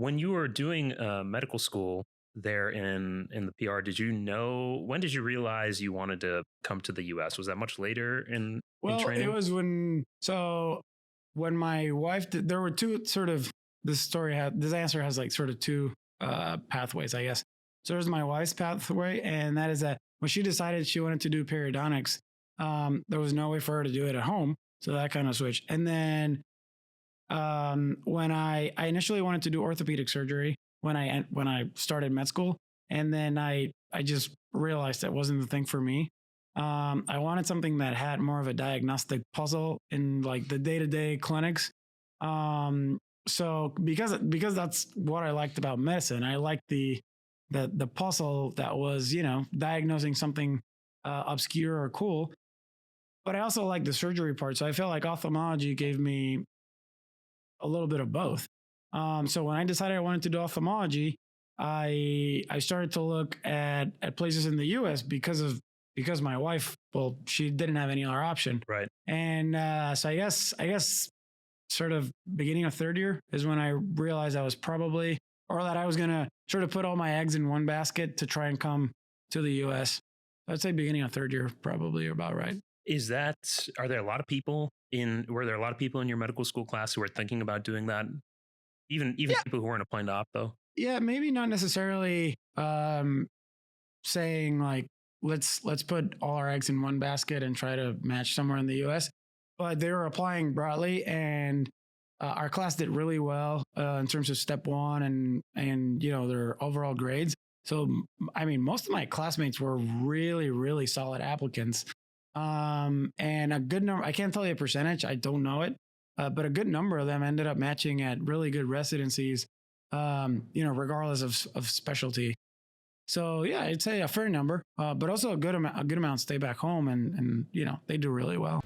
When you were doing medical school there in the PR, when did you realize you wanted to come to the US? Was that much later in It training? was when my wife there were two sort of, this answer has like sort of two pathways, I guess. So there's my wife's pathway, and that is that when she decided she wanted to do periodontics, there was no way for her to do it at home. So that kind of switched. And then when I initially wanted to do orthopedic surgery when I started med school, and then I just realized that wasn't the thing for me. I wanted something that had more of a diagnostic puzzle in like the day-to-day clinics. So because that's what I liked about medicine, I liked the puzzle that was, diagnosing something obscure or cool. But I also like the surgery part. So I felt like ophthalmology gave me a little bit of both. So when I decided I wanted to do ophthalmology, I started to look at places in the US because my wife, well, she didn't have any other option. Right. And so I guess sort of beginning of third year is when I realized I was probably, or that I was going to sort of put all my eggs in one basket to try and come to the US. I'd say beginning of third year, probably about right. Were there a lot of people in your medical school class who were thinking about doing that? Even people who weren't applying to opto? Yeah, maybe not necessarily saying like, let's put all our eggs in one basket and try to match somewhere in the US. But they were applying broadly, and our class did really well in terms of step one and their overall grades. So, I mean, most of my classmates were really, really solid applicants. And a good number, I can't tell you a percentage, I don't know it, but a good number of them ended up matching at really good residencies, regardless of specialty. So yeah, I'd say a fair number, but also a good amount stay back home and they do really well.